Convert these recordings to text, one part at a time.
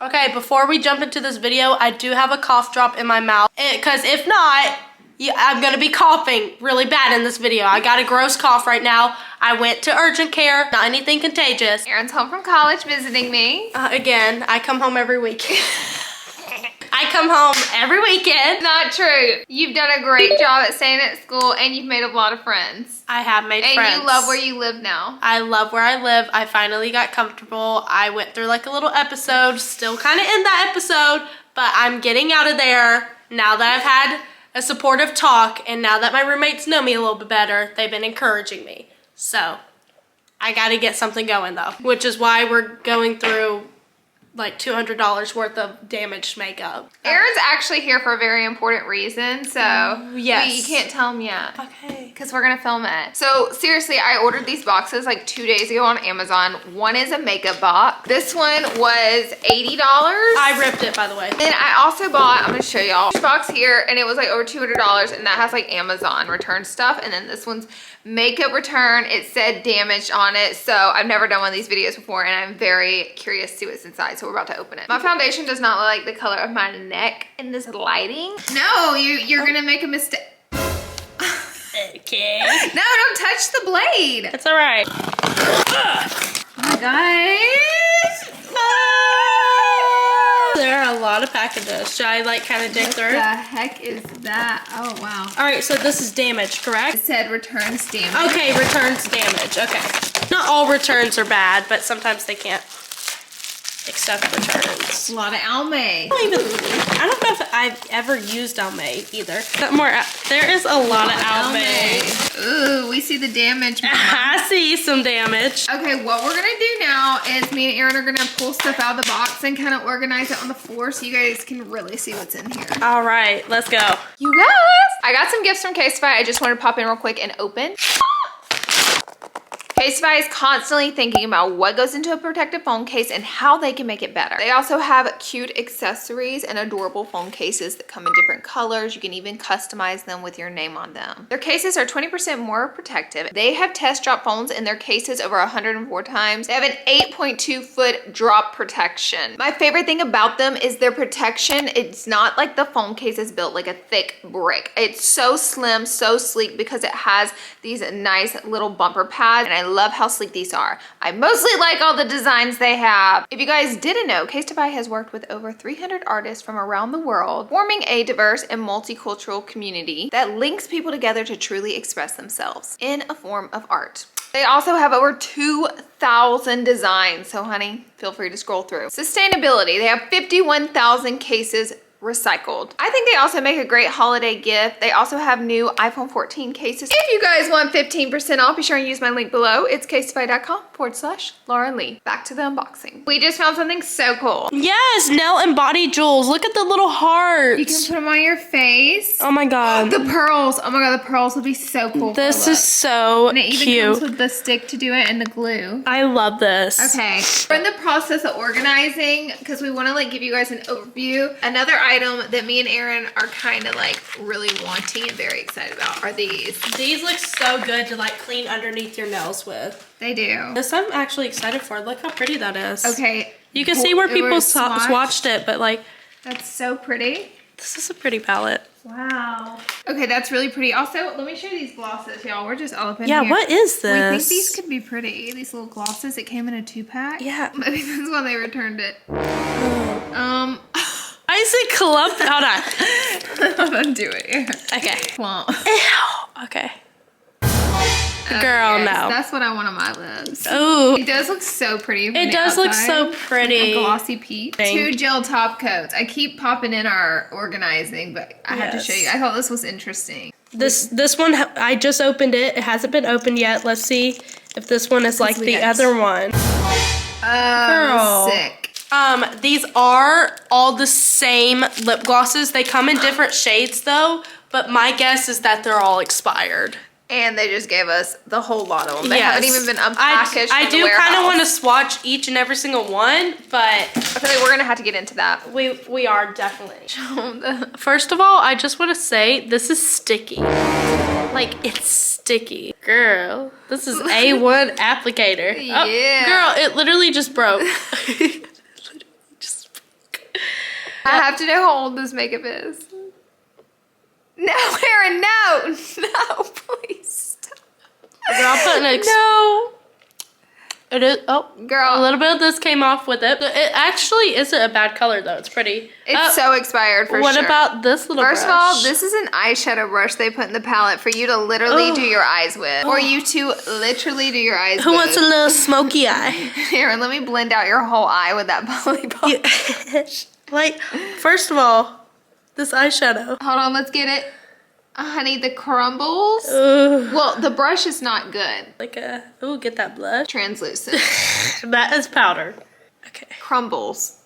Okay, before we jump into this video, I do have a cough drop in my mouth. Because if not, I'm gonna be coughing really bad in this video. I got a gross cough right now. I went to urgent care, not anything contagious. Erin's home from college visiting me. Again, I come home every weekend. I come home every weekend. Not true. You've done a great job at staying at school and you've made a lot of friends. I have made friends. And you love where you live now. I love where I live. I finally got comfortable. I went through like a little episode, still kind of in that episode, but I'm getting out of there now that I've had a supportive talk, and now that my roommates know me a little bit better, they've been encouraging me. So I gotta get something going though, which is why we're going through like $200 worth of damaged makeup. Erin's actually here for a very important reason, so yes. you can't tell him yet. Okay. Because we're gonna film it. So seriously, I ordered these boxes like 2 days ago on Amazon. One is a makeup box. This one was $80. I ripped it, by the way. And I also bought, I'm gonna show y'all, this box here, and it was like over $200, and that has like Amazon return stuff. And then this one's makeup return. It said damaged on it, so I've never done one of these videos before, and I'm very curious to see what's inside, so we're about to open it. My foundation does not look like the color of my neck in this lighting. No, you're gonna make a mistake. Okay. No, don't touch the blade. It's all right. Oh my gosh. There are a lot of packages. Should I like kind of dig through? What the heck is that? Oh, wow. All right, so this is damage, correct? It said returns damage. Okay, returns damage. Okay. Not all returns are bad, but sometimes they can't accept returns. A lot of Almay. I don't know if I've ever used Almay either. There is a lot of Almay. Ooh, we see the damage, Mama. I see some damage. Okay, what we're gonna do now is me and Erin are gonna pull stuff out of the box and kind of organize it on the floor so you guys can really see what's in here. All right, let's go. You guys, I got some gifts from Casetify. I just wanted to pop in real quick and open. Casetify is constantly thinking about what goes into a protective phone case and how they can make it better. They also have cute accessories and adorable phone cases that come in different colors. You can even customize them with your name on them. Their cases are 20% more protective. They have test drop phones in their cases over 104 times. They have an 8.2 foot drop protection. My favorite thing about them is their protection. It's not like the phone case is built like a thick brick. It's so slim, so sleek because it has these nice little bumper pads, and I love how sleek these are. I mostly like all the designs they have. If you guys didn't know, Casetify has worked with over 300 artists from around the world, forming a diverse and multicultural community that links people together to truly express themselves in a form of art. They also have over 2,000 designs, so honey, feel free to scroll through. Sustainability, they have 51,000 cases recycled. I think they also make a great holiday gift. They also have new iPhone 14 cases. If you guys want 15% off, be sure and use my link below. It's casetify.com/Larlarlee. Back to the unboxing. We just found something so cool. Yes, nail and body jewels. Look at the little hearts. You can put them on your face. Oh my God. The pearls. Oh my God, the pearls would be so cool. This is so and it even cute. comes with the stick to do it and the glue. I love this. Okay, we're in the process of organizing because we want to like give you guys an overview. Another item that me and Erin are kind of like really wanting and very excited about are these. These look so good to like clean underneath your nails with. They do. This I'm actually excited for. Look how pretty that is. Okay. You can see where people swatched it, but like. That's so pretty. This is a pretty palette. Wow. Okay, that's really pretty. Also, let me show you these glosses, y'all. We're just all up in here. Yeah, what is this? We think these could be pretty. These little glosses. It came in a 2-pack. Yeah. Maybe that's why they returned it. I say clump. Hold on. Hold on, do it. Yeah. Okay. Clump. Ew. Okay. Girl, yes, no. That's what I want on my lips. Ooh. It does look so pretty. It does look so pretty. Like a glossy peach. 2 gel top coats. I keep popping in our organizing, but I have to show you. I thought this was interesting. This one, I just opened it. It hasn't been opened yet. Let's see if this one is like the other one. Oh, sick. These are all the same lip glosses. They come in different shades though, but my guess is that they're all expired. And they just gave us the whole lot of them. They haven't even been unpackaged I do kind of want to swatch each and every single one, but I feel like we're gonna have to get into that. We are definitely. First of all, I just want to say this is sticky. Like it's sticky, girl. This is A1 applicator. Yeah. Oh, girl, it literally just broke. I have to know how old this makeup is. No, Erin, no. No, please. Girl, I'm putting No. It is, oh, Girl. a little bit of this came off with it. It actually isn't a bad color though. It's pretty. It's so expired for what sure. What about this little First brush? of all, this is an eyeshadow brush they put in the palette for you to literally do your eyes with. Or you to literally do your eyes with. Who wants a little smoky eye? Here, let me blend out your whole eye with that Polly Pop. Like, first of all, this eyeshadow. Hold on, let's get it. Honey, the crumbles. Ugh. Well, the brush is not good. Like a, ooh, get that blush. Translucent. That is powder. Okay. Crumbles.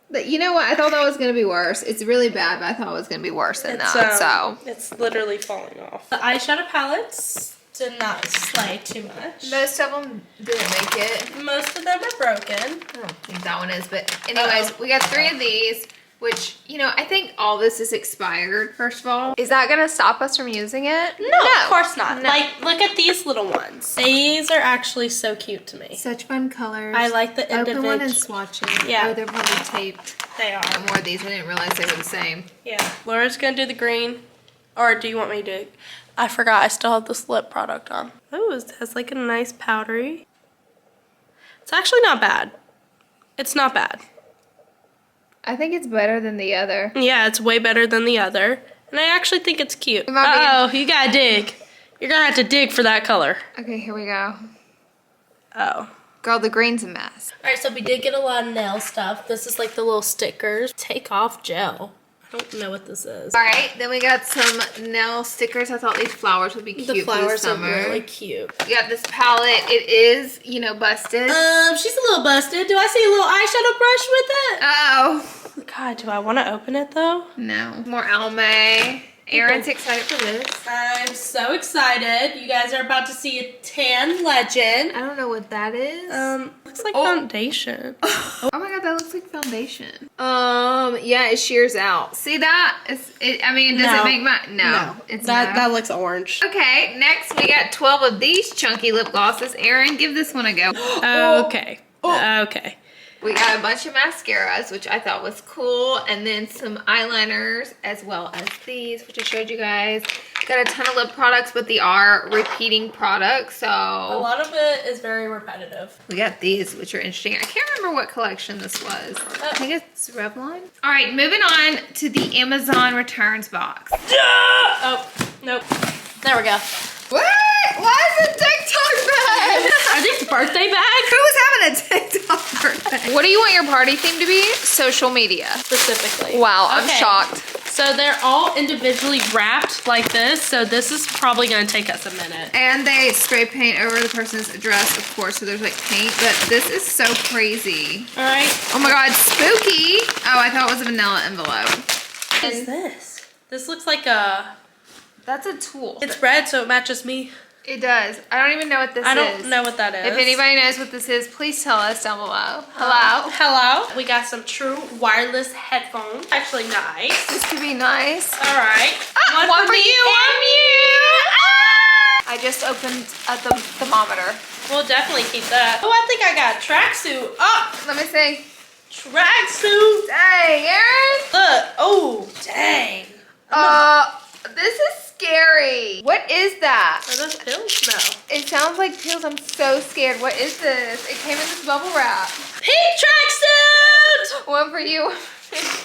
But you know what? I thought that was going to be worse. It's really bad, but I thought it was going to be worse than that. So it's literally falling off. The eyeshadow palettes did not slay too much. most of them didn't make it. Most of them are broken. I don't think that one is, but anyways, we got 3 of these. Which, you know, I think all this is expired, first of all. Is that going to stop us from using it? No, of course not. No. Like, look at these little ones. These are actually so cute to me. Such fun colors. I like the individual. Open one and swatch it. Yeah. Oh, they're probably taped. They are. More of these. I didn't realize they were the same. Yeah. Laura's going to do the green. Or do you want me to? I forgot. I still have this lip product on. Oh, it has like a nice powdery. It's actually not bad. It's not bad. I think it's better than the other. Yeah, it's way better than the other. And I actually think it's cute. Uh-oh, you gotta dig. You're gonna have to dig for that color. Okay, here we go. Oh. Girl, the green's a mess. Alright, so we did get a lot of nail stuff. This is like the little stickers. Take off gel. I don't know what this is. All right, then we got some nail stickers. I thought these flowers would be cute The flowers for the summer. are really cute. We got this palette. It is, you know, busted. She's a little busted. Do I see a little eyeshadow brush with it? Uh-oh. God, do I want to open it though? No. More Almay. Aaron's excited for this. I'm so excited. You guys are about to see a tan legend. I don't know what that is. Looks like foundation. Oh my god, that looks like foundation. Yeah, it shears out. See that? I mean, does it make my... No. It's that looks orange. Okay, next we got 12 of these chunky lip glosses. Aaron, give this one a go. Okay. Okay. We got a bunch of mascaras, which I thought was cool, and then some eyeliners, as well as these, which I showed you guys. Got a ton of lip products, but they are repeating products, so... A lot of it is very repetitive. We got these, which are interesting. I can't remember what collection this was. I think it's Revlon. All right, moving on to the Amazon returns box. Oh, nope. There we go. What? Why is it TikTok bag? Are these birthday bags? Who's having a TikTok birthday? What do you want your party theme to be? Social media. Specifically. Wow, I'm shocked. So they're all individually wrapped like this, so this is probably gonna take us a minute. And they spray paint over the person's address, of course, so there's like paint, but this is so crazy. All right. Oh my god, spooky. Oh, I thought it was a vanilla envelope. What is this? This looks like a... That's a tool. It's red, so it matches me. It does. I don't even know what this is. I don't know what that is. If anybody knows what this is, please tell us down below. Hello? Hello. We got some true wireless headphones. Actually nice. This could be nice. All right. One for me you, and you. I just opened the thermometer. We'll definitely keep that. Oh, I think I got a tracksuit. Oh, Let me see. tracksuit. Dang, Aaron. Look. Oh, dang. This is scary. What is that? Are those pills? No. It sounds like pills. I'm so scared. What is this? It came in this bubble wrap. Pink tracksuit. One for you.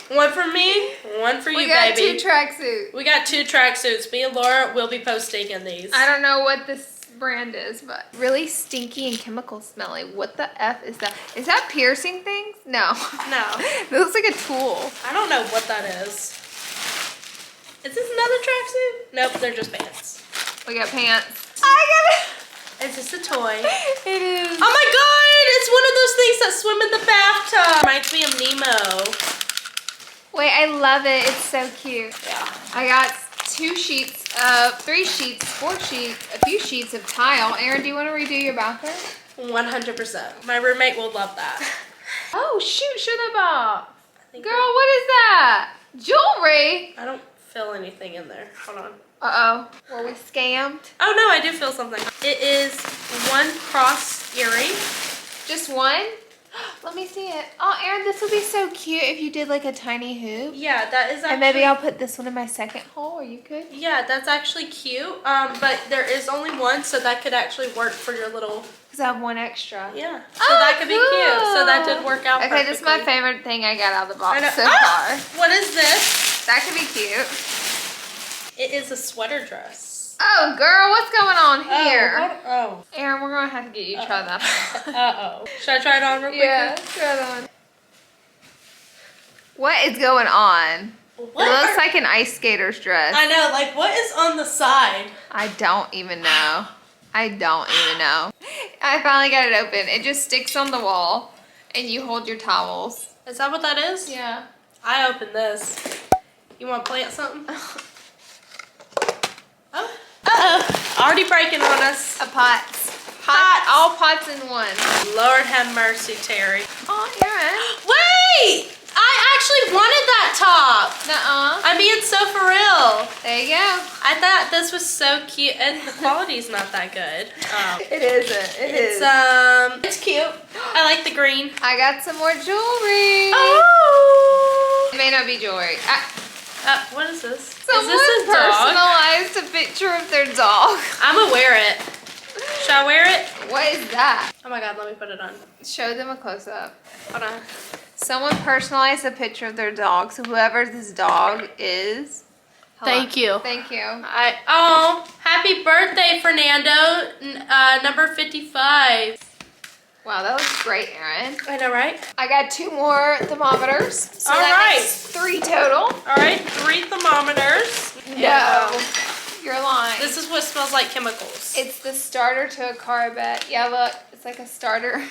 One for me, one for you, We got baby. 2 tracksuits. We got 2 tracksuits. Me and Laura will be posting in these. I don't know what this brand is, but really stinky and chemical smelly. What the F is that? Is that piercing things? No. No. It looks like a tool. I don't know what that is. Is this another tracksuit? Nope, they're just pants. We got pants. I got it. Is this a toy? It is. Oh my god! It's one of those things that swim in the bathtub. Reminds me of Nemo. Wait, I love it. It's so cute. Yeah. I got 2 sheets of, 3 sheets, 4 sheets, a few sheets of tile. Aaron, do you want to redo your bathroom? 100%. My roommate will love that. Oh, shoot, should have bought. Girl, what is that? Jewelry? I don't feel anything in there. Hold on. Uh-oh. Were we scammed? Oh no, I do feel something. It is one cross earring. Just one? Let me see it. Oh, Erin, this would be so cute if you did like a tiny hoop. Yeah, that is actually... And maybe I'll put this one in my second hole. Are you good? Yeah, that's actually cute. But there is only one, so that could actually work for your little... Because I have one extra. Yeah. So that could be cute. So that did work out perfectly. Okay, this is my favorite thing I got out of the box so far. far. What is this? That could be cute. It is a sweater dress. Oh, girl, what's going on here? Oh. Erin, we're going to have to get you to try that. Uh-oh. Should I try it on real quick? Yeah, try it on. What is going on? It looks like an ice skater's dress. I know, like what is on the side? I don't even know. I don't even know. I finally got it open. It just sticks on the wall and you hold your towels. Is that what that is? Yeah. I opened this. You want to plant something? Oh. Uh-oh. Already breaking on us. A pots. All pots in one. Lord have mercy, Terry. Oh, Erin. Wait! I actually wanted that top. Nuh-uh. I'm being so for real. There you go. I thought this was so cute, and the quality's not that good. It isn't. It's cute. I like the green. I got some more jewelry. Oh! It may not be jewelry. What is this? Someone is this a dog? personalized a picture of their dog. I'm gonna wear it. Should I wear it? What is that? Oh my god, let me put it on. Show them a close-up. Hold on. Someone personalized a picture of their dog, so whoever this dog is. Thank you. Thank you. Happy birthday, Fernando, number 55. Wow, that was great, Erin. I know, right? I got 2 more thermometers. So All that right. makes 3 total. All right, 3 thermometers. No, you're lying. This is what smells like chemicals. It's the starter to a Corvette. Yeah, look, it's like a starter.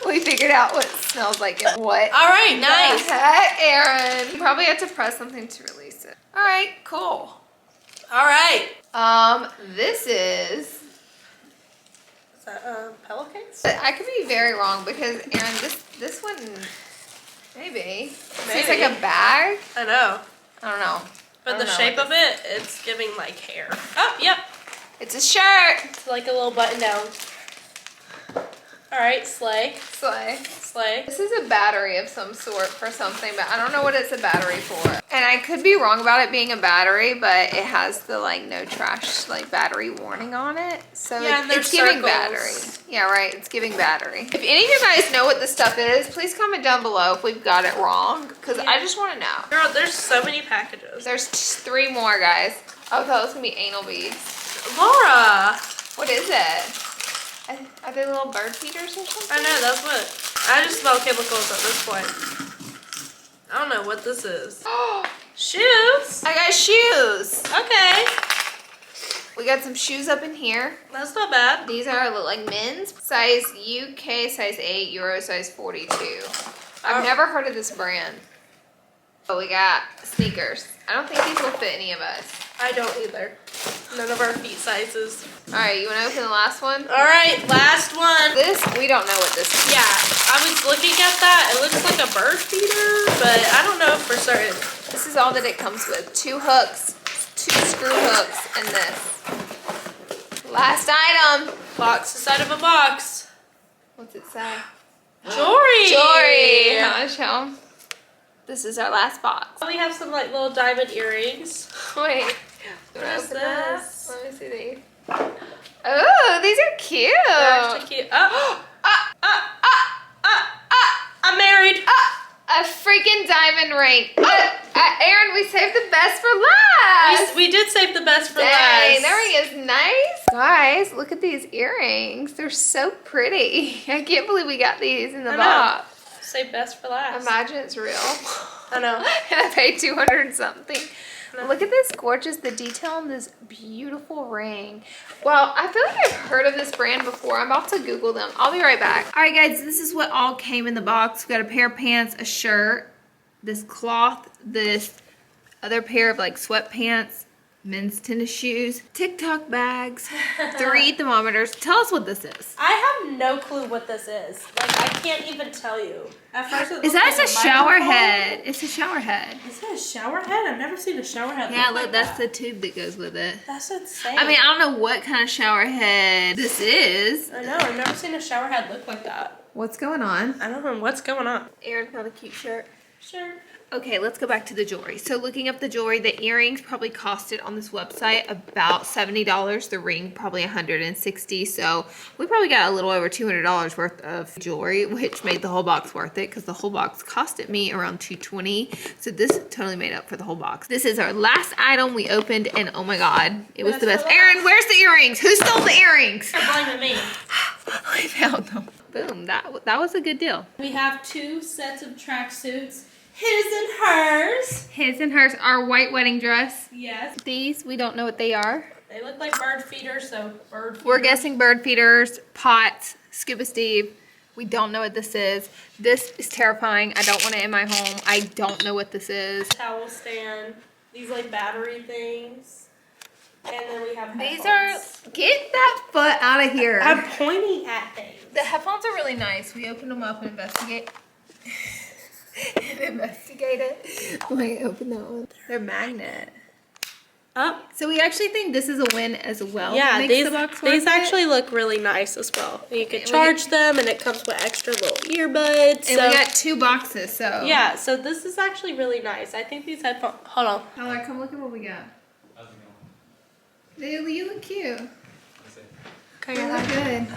We figured out what smells like and what. All right, nice. The heck, Erin. You probably have to press something to release it. All right, cool. All right. This is that pillowcase? I could be very wrong because Erin, this one maybe. It's like a bag. I know. I don't know. But the shape of it, it's giving like hair. Oh, yep. It's a shirt. It's like a little button down. All right, slay. Slay. Slay. This is a battery of some sort for something, but I don't know what it's a battery for. And I could be wrong about it being a battery, but it has the like no trash like battery warning on it. So yeah, it's giving battery. Yeah, right. It's giving battery. If any of you guys know what this stuff is, please comment down below if we've got it wrong, because I just want to know. Girl, there's so many packages. There's 3 more, guys. Oh, that was gonna be anal beads. Laura. What is it? Are they little bird feeders or something? I know, that's what. I just smell chemicals at this point. I don't know what this is. Shoes? I got shoes. Okay. We got some shoes up in here. That's not bad. These are like men's. Size UK, size 8, Euro size 42. I've never heard of this brand. But we got sneakers. I don't think these will fit any of us. I don't either. None of our feet sizes. Alright, you want to open the last one? Alright, last one. This, we don't know what this is. Yeah, I was looking at that. It looks like a bird feeder, but I don't know for certain. This is all that it comes with. 2 hooks, 2 screw hooks, and this. Last item. Box inside of a box. What's it say? Jewelry. Jewelry. Show 'em. This is our last box. We have some like little diamond earrings. Wait. What is this? Let me see these. Oh, these are cute. They're actually cute. I'm married. A freaking diamond ring. Erin, we saved the best for last. We did save the best for Dang, last. that ring is nice. Guys, look at these earrings. They're so pretty. I can't believe we got these in the box. Save best for last. Imagine it's real. I know. And I paid 200 and something. Look at this gorgeous, the detail on this beautiful ring. Well, I feel like I've heard of this brand before. I'm about to Google them. I'll be right back. All right, guys, this is what all came in the box. We got a pair of pants, a shirt, this cloth, this other pair of like sweatpants, men's tennis shoes, TikTok bags, 3 thermometers. Tell us what this is. I have no clue what this is. Like, I can't even tell you. At first it Is looked that like a shower microphone. head? It's a shower head. Is that a shower head? I've never seen a shower head. Yeah, look look, like that's that. the tube that goes with it. That's insane. I mean, I don't know what kind of shower head this is. I know, I've never seen a shower head look like that. What's going on? I don't know what's going on. Aaron found a cute shirt. Sure. Okay, let's go back to the jewelry. So looking up the jewelry, the earrings probably costed on this website about $70. The ring probably $160. So we probably got a little over $200 worth of jewelry, which made the whole box worth it because the whole box costed me around $220. So this totally made up for the whole box. This is our last item we opened, and oh my God, it was the best. Aaron, where's the earrings? Who stole the earrings? You're blaming me. I found them. Boom, that was a good deal. We have 2 sets of tracksuits. His and hers. His and hers, our white wedding dress. Yes. These, we don't know what they are. They look like bird feeders, so bird feeders. We're guessing bird feeders, pots, Scuba Steve. We don't know what this is. This is terrifying. I don't want it in my home. I don't know what this is. Towel stand. These like battery things. And then we have headphones. These are, get that foot out of here. I'm pointing at things. The headphones are really nice. We opened them up and investigate. Investigate it. Wait, open that one. They're magnet. Oh. So we actually think this is a win as well. Yeah, Makes these, the box worth these it. actually look really nice as well. You can charge them, and it comes with extra little earbuds. And we got 2 boxes, so. Yeah, so this is actually really nice. I think these headphones. Hold on. Tyler, come look at what we got. How's it going? You look cute. Okay, You look good.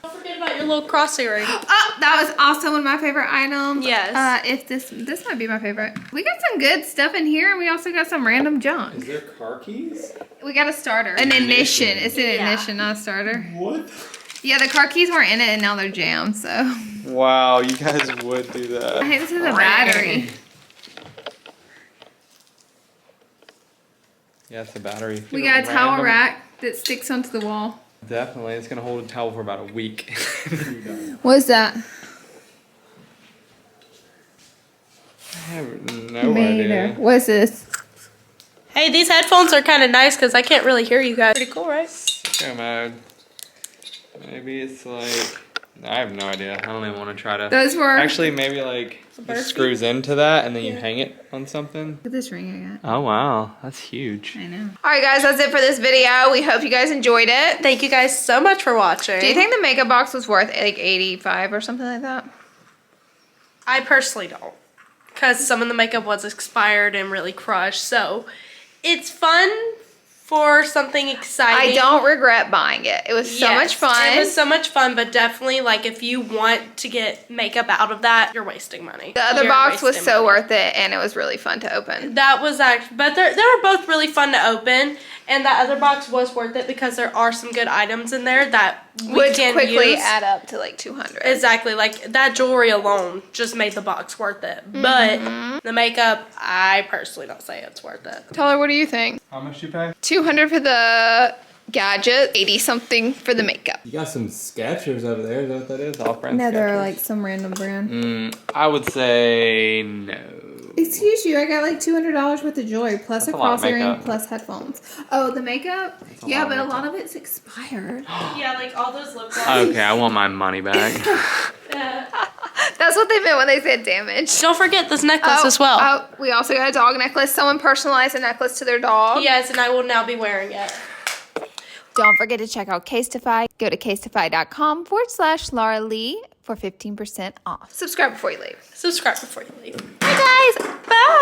don't forget about your little cross earring. Oh, that was also one of my favorite items. Yes. If this might be my favorite. We got some good stuff in here, and we also got some random junk. Is there car keys? We got a starter. An ignition. It's an Yeah. ignition, not a starter. What? Yeah, the car keys weren't in it, and now they're jammed, so. Wow, you guys would do I that. think this is a battery. Yeah, it's a battery. We got a towel rack that sticks onto the wall. Definitely, it's gonna hold a towel for about a week. What is that? I have no idea. What is this? Hey, these headphones are kind of nice because I can't really hear you guys. Pretty cool, right? Sicko mode. Maybe it's like, I have no idea. I don't even want to try to. Those were. Actually, maybe like bird it screws into that and then you hang it on something. Look at this ring I got. Oh wow, that's huge. I know. Alright guys, that's it for this video. We hope you guys enjoyed it. Thank you guys so much for watching. Do you think the makeup box was worth like $85 or something like that? I personally don't. Because some of the makeup was expired and really crushed. So it's fun for something exciting. I don't regret buying it. It was so much fun. It was so much fun, but definitely, like, if you want to get makeup out of that, you're wasting money. The other You're box was wasting so money. worth it, and it was really fun to open. That was actually, but they were both really fun to open, and that other box was worth it because there are some good items in there that we Would can quickly use. add up to like 200. Exactly, like that jewelry alone just made the box worth it. But the makeup, I personally don't say it's worth it. Tyler, what do you think? How much you pay? 200 for the gadget, 80 something for the makeup. You got some Skechers over there. Is that what that is? Off-brand No, they're Skechers? like some random brand. I would say no. Excuse you, I got like $200 worth of jewelry, plus That's a a lot of cross earring, makeup. plus headphones. Oh, the makeup? a Yeah, lot of but a makeup. lot of it's expired. Yeah, like all those lip glosses. Okay, I want my money back. That's what they meant when they said damage. Don't forget this necklace as well. Oh, we also got a dog necklace. Someone personalized a necklace to their dog. Yes, and I will now be wearing it. Don't forget to check out Casetify. Go to casetify.com/Larlarlee for 15% off. Subscribe before you leave. Subscribe before you leave. Bye, guys. Bye.